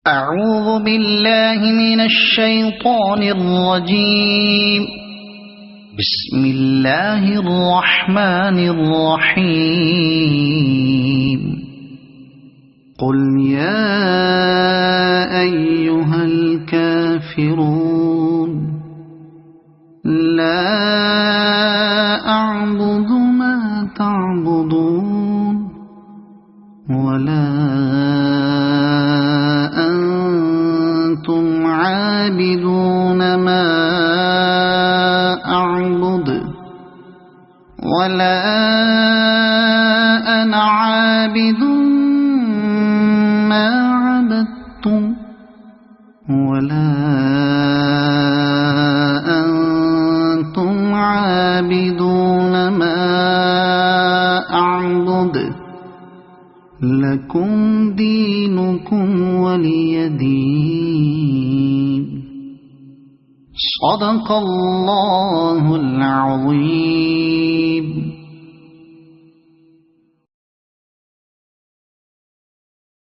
أعوذ بالله من الشيطان الرجيم. بسم الله الرحمن الرحيم. قل يا أيها الكافرون لا أعبد ما تعبدون ولا أنتم عابدون ما أعبد ولا أنا عابد ما عبدتم ولا أنتم عابدون ما أعبد لكم دينكم ولي دين. صدق الله العظيم.